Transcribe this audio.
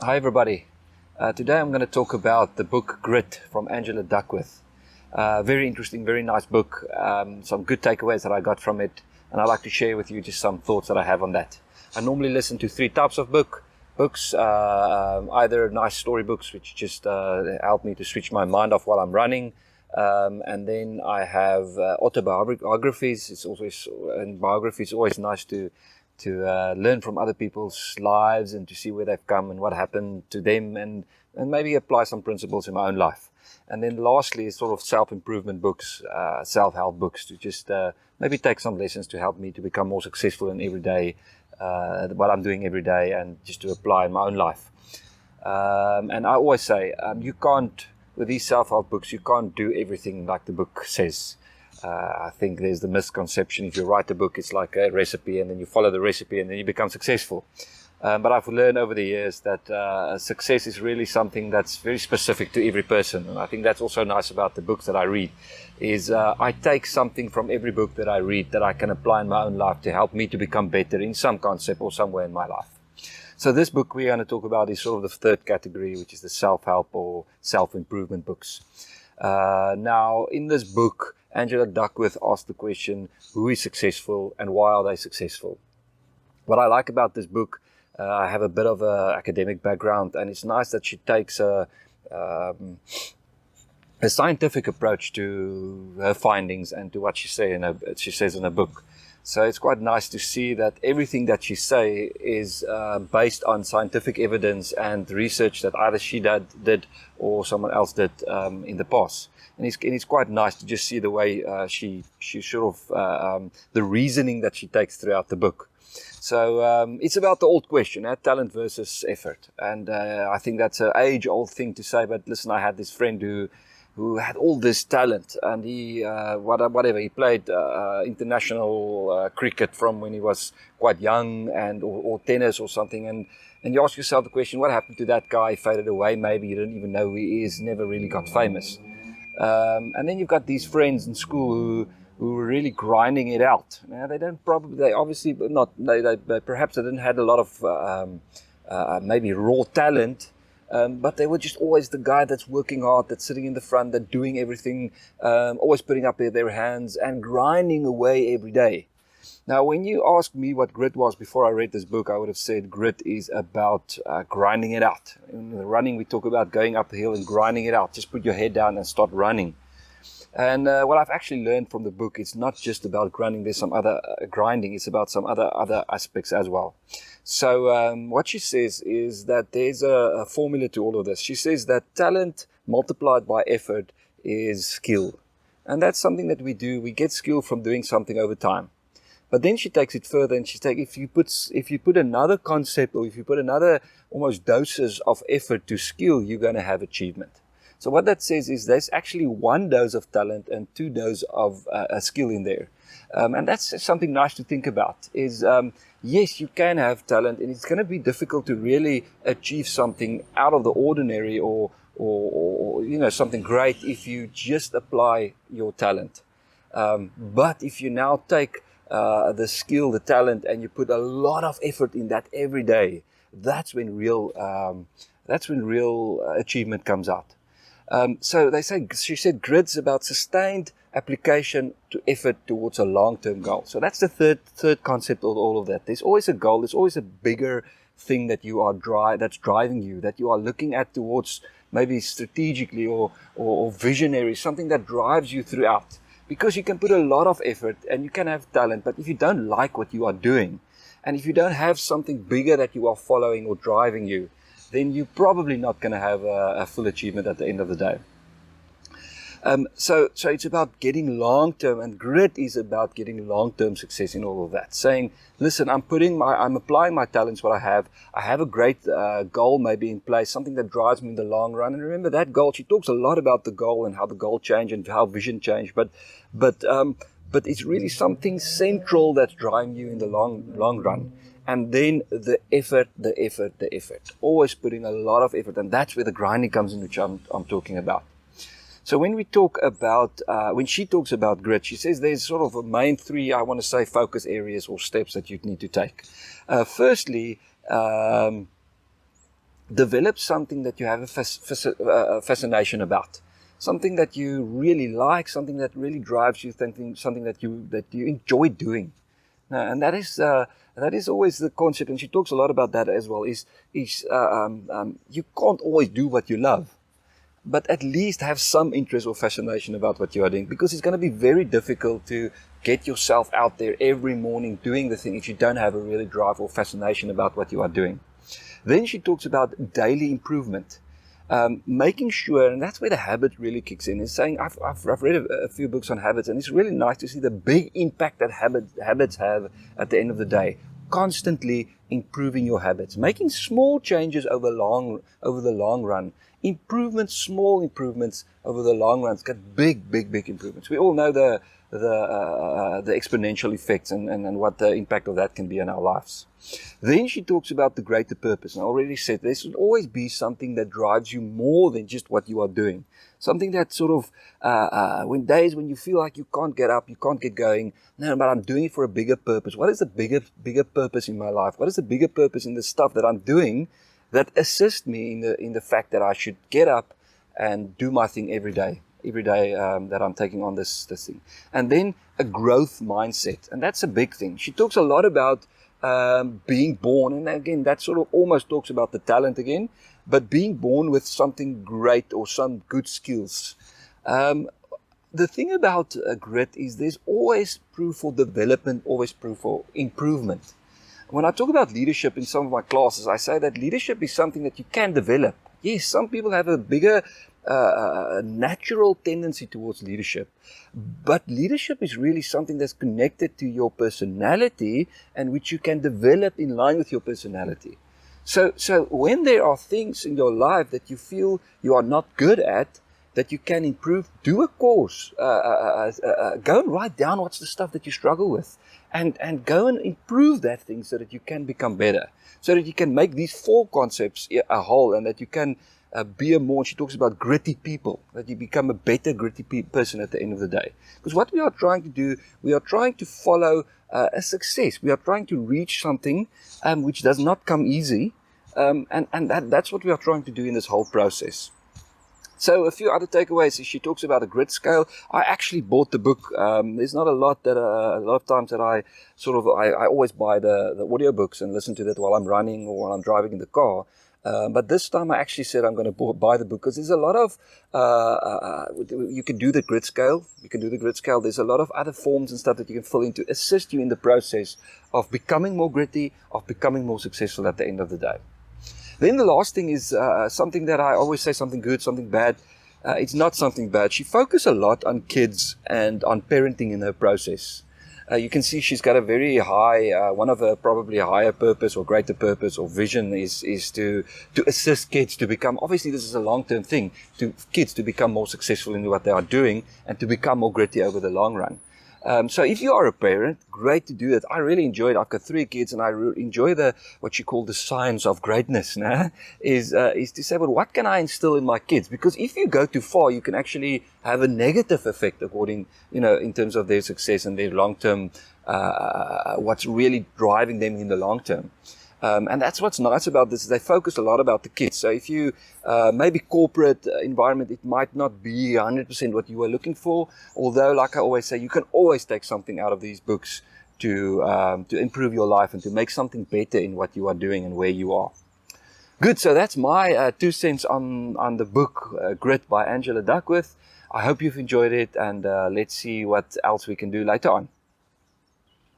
Hi everybody. Today I'm going to talk about the book Grit from Angela Duckworth. Very interesting, very nice book. Some good takeaways that I got from it, and I'd like to share with you just some thoughts that I have on that. I normally listen to three types of books, either nice storybooks, which just help me to switch my mind off while I'm running, and then I have autobiographies. And biography is always nice to learn from other people's lives and to see where they've come and what happened to them, and maybe apply some principles in my own life. And then lastly is sort of self-improvement books, self-help books, to just maybe take some lessons to help me to become more successful in every day, what I'm doing every day, and just to apply in my own life. And I always say, you can't, with these self-help books, you can't do everything like the book says. I think there's the misconception, if you write a book, it's like a recipe, and then you follow the recipe and then you become successful. But I've learned over the years that success is really something that's very specific to every person. And I think that's also nice about the books that I read, is I take something from every book that I read that I can apply in my own life to help me to become better in some concept or somewhere in my life. So this book we're going to talk about is sort of the third category, which is the self-help or self-improvement books. Now, in this book, Angela Duckworth asked the question, who is successful and why are they successful? What I like about this book, I have a bit of an academic background, and it's nice that she takes a scientific approach to her findings and to what she says in her book. So it's quite nice to see that everything that she says is based on scientific evidence and research that either she did or someone else did in the past. And it's quite nice to just see the way she sort of the reasoning that she takes throughout the book. So it's about the old question, talent versus effort. And I think that's an age-old thing to say. But listen, I had this friend who had all this talent, and he he played international cricket from when he was quite young, and or tennis or something, and you ask yourself the question, what happened to that guy? He faded away, maybe you didn't even know who he is, never really got famous. And then you've got these friends in school who were really grinding it out. Now they obviously not, they perhaps they didn't have a lot of maybe raw talent, but they were just always the guy that's working hard, that's sitting in the front, that's doing everything, always putting up their hands and grinding away every day. Now, when you asked me what grit was before I read this book, I would have said grit is about grinding it out. In the running, we talk about going up the hill and grinding it out. Just put your head down and start running. And what I've actually learned from the book, it's not just about grinding. There's some other grinding. It's about some other aspects as well. So what she says is that there's a formula to all of this. She says that talent multiplied by effort is skill. And that's something that we do. We get skill from doing something over time. But then she takes it further, and she takes, if you put another concept, or if you put another almost doses of effort to skill, you're going to have achievement. So what that says is there's actually one dose of talent and two doses of a skill in there. And that's something nice to think about, is yes, you can have talent, and it's going to be difficult to really achieve something out of the ordinary or something great if you just apply your talent. But if you now take the skill, the talent, and you put a lot of effort in that every day, that's when real achievement comes out. So she said grit's about sustained application to effort towards a long-term goal. So that's the third concept of all of that. There's always a goal. There's always a bigger thing that you are that's driving you, that you are looking at towards, maybe strategically or visionary, something that drives you throughout. Because you can put a lot of effort and you can have talent, but if you don't like what you are doing, and if you don't have something bigger that you are following or driving you, then you're probably not going to have a full achievement at the end of the day. So it's about getting long-term, and grit is about getting long-term success in all of that. Saying, listen, I'm applying my talents, what I have. I have a great goal maybe in place, something that drives me in the long run. And remember that goal, she talks a lot about the goal and how the goal changed and how vision changed. But it's really something central that's driving you in the long run. And then the effort. Always putting a lot of effort. And that's where the grinding comes in, which I'm talking about. So when we talk about, when she talks about grit, she says there's sort of a main three, I want to say, focus areas or steps that you need to take. Firstly, develop something that you have a fascination about, something that you really like, something that really drives you, something that you enjoy doing. And that is always the concept, and she talks a lot about that as well. You can't always do what you love, but at least have some interest or fascination about what you are doing, because it's going to be very difficult to get yourself out there every morning doing the thing if you don't have a really drive or fascination about what you are doing. Then she talks about daily improvement, making sure, and that's where the habit really kicks in, is saying, I've read a few books on habits, and it's really nice to see the big impact that habits have at the end of the day. Constantly improving your habits, making small changes over the long run. Small improvements over the long run get big improvements. We all know the exponential effects and what the impact of that can be in our lives. Then she talks about the greater purpose. And I already said there should always be something that drives you more than just what you are doing. Something that sort of, when you feel like you can't get up, you can't get going, no, but I'm doing it for a bigger purpose. What is the bigger purpose in my life? What is the bigger purpose in the stuff that I'm doing that assists me in the fact that I should get up and do my thing every day that I'm taking on this thing. And then a growth mindset, and that's a big thing. She talks a lot about being born, and again, that sort of almost talks about the talent again, but being born with something great or some good skills. The thing about grit is there's always proof for development, always proof for improvement. When I talk about leadership in some of my classes, I say that leadership is something that you can develop. Yes, some people have a bigger natural tendency towards leadership, but leadership is really something that's connected to your personality and which you can develop in line with your personality. So when there are things in your life that you feel you are not good at, that you can improve, do a course, go and write down what's the stuff that you struggle with, and go and improve that thing so that you can become better, so that you can make these 4 concepts a whole, and that you can be a more, she talks about gritty people, that you become a better gritty person at the end of the day. Because what we are trying to do, we are trying to follow a success. We are trying to reach something which does not come easy, and that's what we are trying to do in this whole process. So a few other takeaways is she talks about a grit scale. I actually bought the book. There's not a lot of times that I always buy the audiobooks and listen to that while I'm running or while I'm driving in the car. But this time I actually said I'm going to buy the book because there's a lot of, you can do the grit scale. There's a lot of other forms and stuff that you can fill in to assist you in the process of becoming more gritty, of becoming more successful at the end of the day. Then the last thing is something that I always say, something good, something bad. It's not something bad. She focuses a lot on kids and on parenting in her process. You can see she's got a very high, one of her probably a higher purpose or greater purpose or vision is to assist kids to become, obviously this is a long-term thing, to kids to become more successful in what they are doing and to become more gritty over the long run. So if you are a parent, great to do it. I really enjoy it. I've got 3 kids and I enjoy what you call the science of greatness, is to say, well, what can I instill in my kids? Because if you go too far, you can actually have a negative effect in terms of their success and their long-term, what's really driving them in the long term. And that's what's nice about this, is they focus a lot about the kids. So if you, maybe corporate environment, it might not be 100% what you were looking for. Although, like I always say, you can always take something out of these books to improve your life and to make something better in what you are doing and where you are. Good, so that's my 2 cents on the book, Grit by Angela Duckworth. I hope you've enjoyed it, and let's see what else we can do later on.